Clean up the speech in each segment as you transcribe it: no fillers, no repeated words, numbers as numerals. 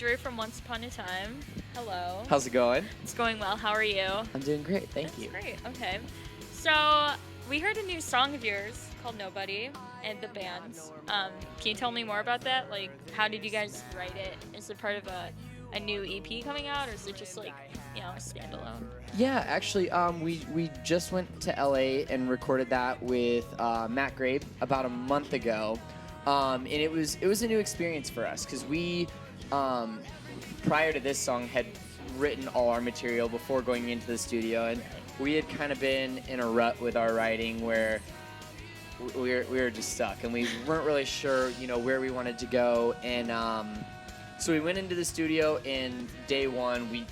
Drew from Once Upon a Time. Hello. How's it going? It's going well. How are you? I'm doing great, thank you. That's great. Okay. So we heard a new song of yours called Nobody and the band's. Can you tell me more about that? Like, how did you guys write it? Is it part of a new EP coming out, or is it just like, a standalone? Yeah, actually, we just went to LA and recorded that with Matt Grabe about a month ago, and it was a new experience for us because we, prior to this song, had written all our material before going into the studio, and we had kind of been in a rut with our writing where we were just stuck and we weren't really sure, where we wanted to go, and so we went into the studio, and day one we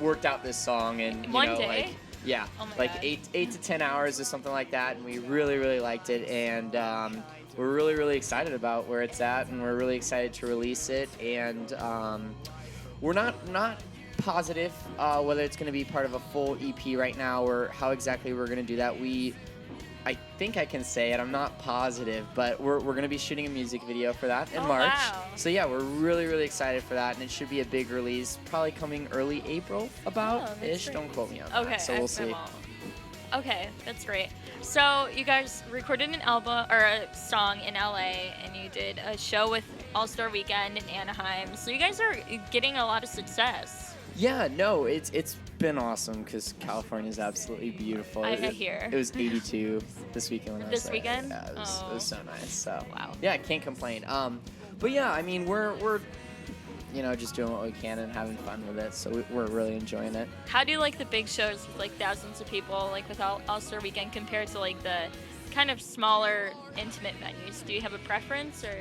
worked out this song, and One day? Oh my God. 8 to 10 hours or something like that, and we really liked it, and we're really excited about where it's at, and we're really excited to release it, and we're not positive whether it's going to be part of a full EP right now or how exactly we're going to do that. I think I can say it. I'm not positive, but we're going to be shooting a music video for that in March. Wow. So yeah, we're really excited for that, and it should be a big release, probably coming early April about-ish. Don't quote me on that. So we'll see. Okay, that's great. So you guys recorded an album or a song in LA, and you did a show with AllStar Weekend in Anaheim. So you guys are getting a lot of success. Yeah, no, it's been awesome because California is absolutely beautiful. I hear. It was 82 this weekend when I was This there. weekend? Yeah, it was so nice. So Wow. yeah, I can't complain. But yeah, I mean, we're just doing what we can and having fun with it. So we're really enjoying it. How do you like the big shows with like thousands of people, like with AllStar Weekend, compared to like the kind of smaller, intimate venues? Do you have a preference, or?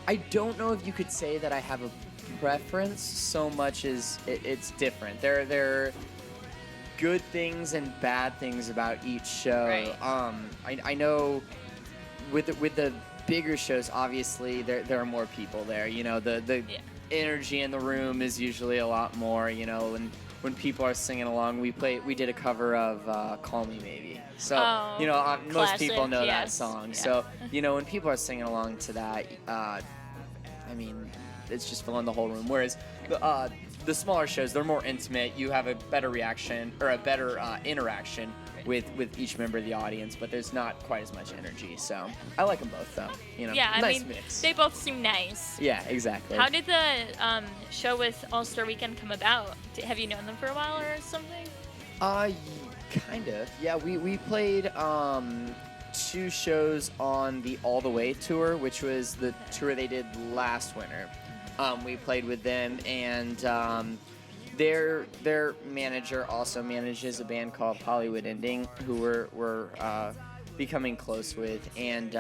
I don't know if you could say that I have a preference so much as it's different. There are good things and bad things about each show. Right. I know with the bigger shows, obviously there are more people there. The energy in the room is usually a lot more. When people are singing along, we did a cover of "Call Me Maybe." So most classic, people know that yes. song. Yeah. So when people are singing along to that, I mean, it's just filling the whole room. Whereas the smaller shows, they're more intimate. You have a better reaction or a better interaction with each member of the audience, but there's not quite as much energy. So I like them both, though. Yeah, I nice mean, mix. they both seem nice. Yeah, exactly. How did the show with AllStar Weekend come about? Have you known them for a while or something? Kind of. Yeah, we played 2 shows on the All the Way tour, which was the tour they did last winter. We played with them, and their manager also manages a band called Hollywood Ending, who we're becoming close with, and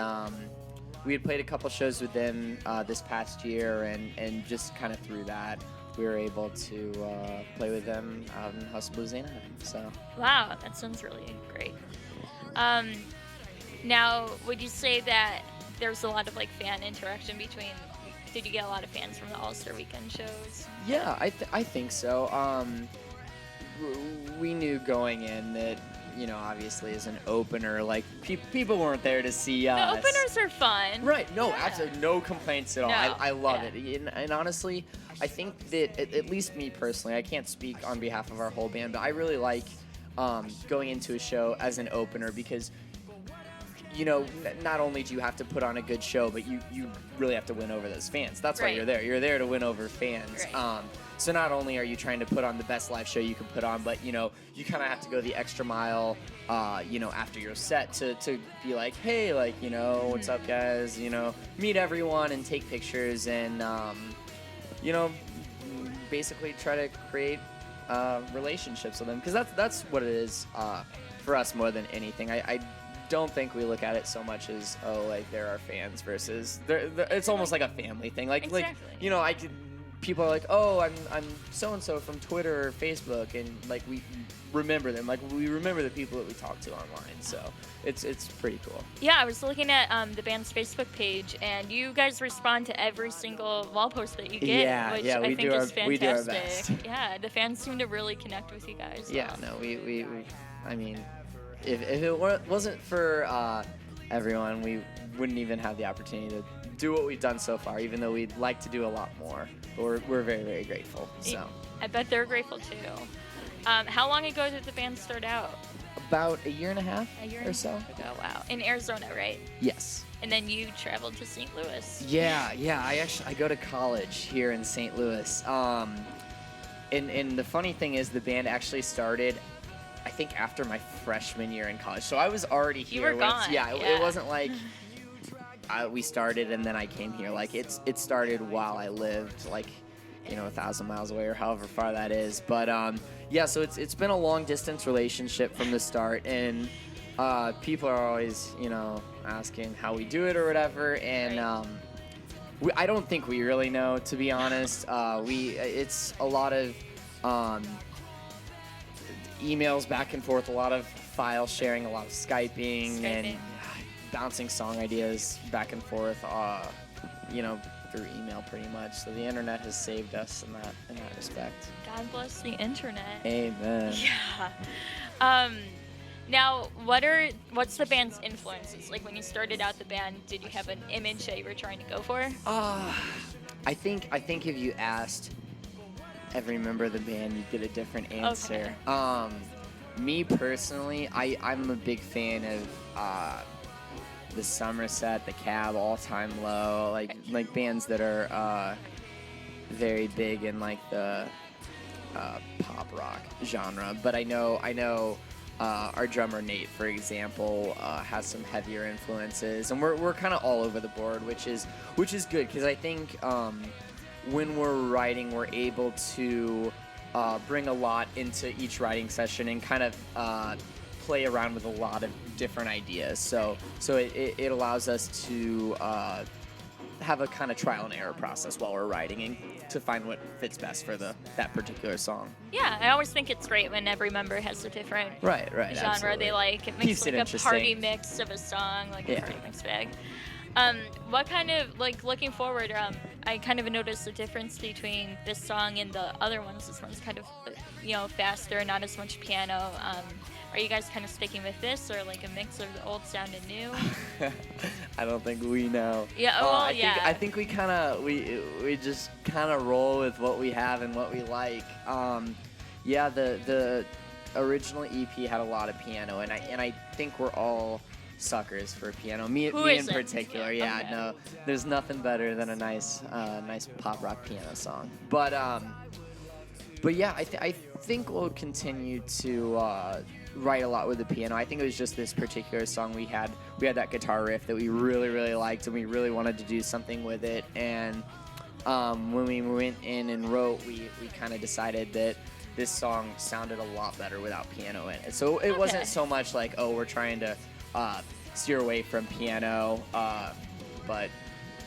we had played a couple shows with them this past year, and just kind of through that, we were able to play with them out in House of Blues Anaheim. So Wow, that sounds really great. Now, would you say that there's a lot of like fan interaction between? Did you get a lot of fans from the AllStar Weekend shows? yeah, I think so. We knew going in that, obviously as an opener, like people weren't there to see us. The openers are fun. Right. No, Yeah. absolutely no complaints at all. No, I love yeah. it. And honestly, I think that, at least me personally, I can't speak on behalf of our whole band, but I really like going into a show as an opener because, not only do you have to put on a good show, but you really have to win over those fans. That's why Right. you're there. You're there to win over fans. Right. So not only are you trying to put on the best live show you can put on, but, you kind of have to go the extra mile, after your set to be like, hey, like, what's up, guys? Meet everyone and take pictures and, basically try to create relationships with them. Because that's what it is for us more than anything. I don't think we look at it so much as, like, they're our fans versus it's almost like a family thing. Exactly. People are like, oh, I'm so and so from Twitter or Facebook, and like we remember them, like we remember the people that we talk to online. So it's pretty cool. Yeah, I was looking at the band's Facebook page, and you guys respond to every single wall post that you get, which I think is fantastic. We do our best. Yeah, the fans seem to really connect with you guys. Yeah, no, we I mean, if it wasn't for everyone, we wouldn't even have the opportunity to do what we've done so far, even though we'd like to do a lot more. But we're very, very grateful. So I bet they're grateful too. How long ago did the band start out? about a year and a half or so. Ago. Wow. In Arizona, right? Yes. And then you traveled to St. Louis. Yeah. I go to college here in St. Louis. And the funny thing is, the band actually started, I think, after my freshman year in college. So I was already here. You were gone. It wasn't like we started and then I came here. Like it started while I lived, like, 1,000 miles away or however far that is. But so it's been a long distance relationship from the start, and people are always asking how we do it or whatever, and I don't think we really know, to be honest. It's a lot of emails back and forth, a lot of file sharing, a lot of Skyping. And bouncing song ideas back and forth, through email pretty much. So the internet has saved us in that respect. God bless the internet. Amen. Yeah. Now, what's the band's influences? Like when you started out the band, did you have an image that you were trying to go for? I think if you asked every member of the band, you'd get a different answer. Okay. Me personally, I'm a big fan of the Somerset, the Cab, All Time Low, like bands that are very big in like the pop rock genre. But I know our drummer Nate, for example, has some heavier influences, and we're kind of all over the board, which is good, because I think when we're writing, we're able to bring a lot into each writing session and kind of play around with a lot of different ideas. So it allows us to have a kind of trial and error process while we're writing and to find what fits best for that particular song. Yeah, I always think it's great when every member has a different right genre absolutely. they like. It makes like a party mix of a song, like a party mix bag. What kind of, like, looking forward, I kind of noticed the difference between this song and the other ones. This one's kind of, faster, not as much piano. Are you guys kind of sticking with this, or like a mix of the old sound and new? I don't think we know. Yeah, I think we kind of, we just kind of roll with what we have and what we like. The original EP had a lot of piano, and I think we're all suckers for piano. Me in particular. Yeah, okay. No, there's nothing better than a nice pop rock piano song. But yeah, I think we'll continue to write a lot with the piano. I think it was just this particular song we had that guitar riff that we really, really liked, and we really wanted to do something with it. And when we went in and wrote, we kind of decided that this song sounded a lot better without piano in it. So it wasn't so much like, we're trying to steer away from piano, but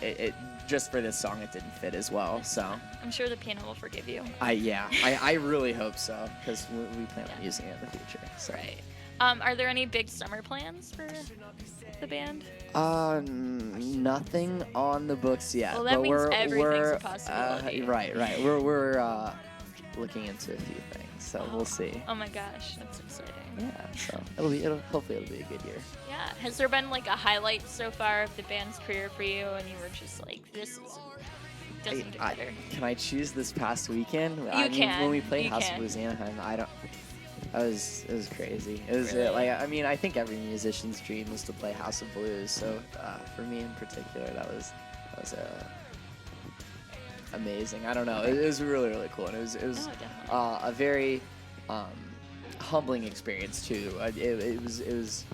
it just for this song, it didn't fit as well. So I'm sure the piano will forgive you. I really hope so, because we plan on using it in the future. So. Right. Are there any big summer plans for the band? Nothing on the books yet. Well, that means everything's a possibility. Right. We're looking into a few things, so we'll see. Oh my gosh, that's exciting. Yeah, so hopefully it'll be a good year. Yeah. Has there been like a highlight so far of the band's career for you, and you were just like, this doesn't get better? Can I choose this past weekend? You can. When we played House of Blues Anaheim, it was crazy. It was really? I think every musician's dream is to play House of Blues. So for me in particular, that was amazing. I don't know. It was really, really cool, and it was a very humbling experience too. It was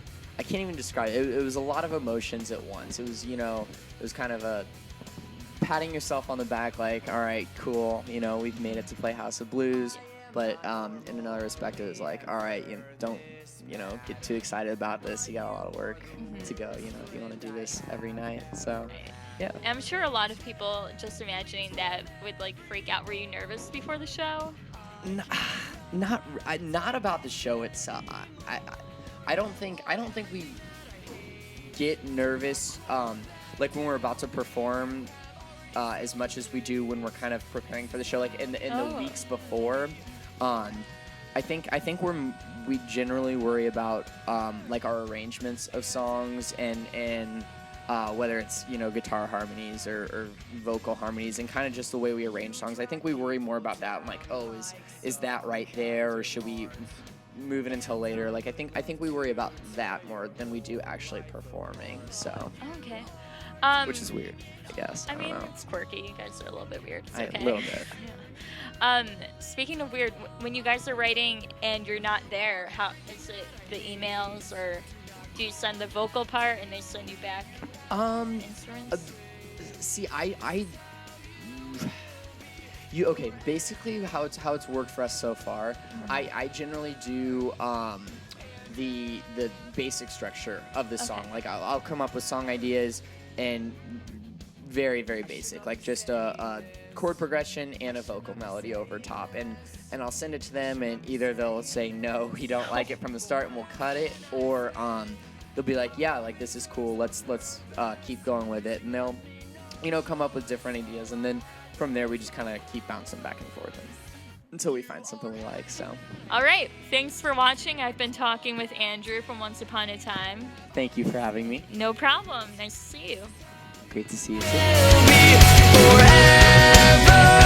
I can't even describe it. It was a lot of emotions at once. It was kind of a patting yourself on the back, like, all right, cool, we've made it to play House of Blues. But in another respect, it was like, all right, don't get too excited about this. You got a lot of work to go. If you want to do this every night. So yeah. I'm sure a lot of people, just imagining that, would like freak out. Were you nervous before the show? Not about the show itself. I don't think we get nervous like when we're about to perform as much as we do when we're kind of preparing for the show. Like in the weeks before, I think we generally worry about like our arrangements of songs and whether it's guitar harmonies or vocal harmonies, and kind of just the way we arrange songs. I think we worry more about that. I'm like, oh, is that right there, or should we move it until later? Like I think we worry about that more than we do actually performing. So Okay. which is weird, I guess. I mean, don't know. it's quirky. You guys are a little bit weird. It's okay. A little bit. Yeah. Speaking of weird, when you guys are writing and you're not there, how is it? The emails, or do you send the vocal part and they send you back instruments? See, okay. Basically, how it's worked for us so far, I generally do the basic structure of the song. Like I'll come up with song ideas and very, very basic, like just a chord progression and a vocal melody over top, and I'll send it to them, and either they'll say no, we don't like it from the start, and we'll cut it, or they'll be like, yeah, like this is cool, let's keep going with it, and they'll come up with different ideas, and then from there we just kind of keep bouncing back and forth until we find something we like. So all right, thanks for watching. I've been talking with Andrew from Once Upon a Time. Thank you for having me. No problem. Nice to see you. Great to see you too. Forever.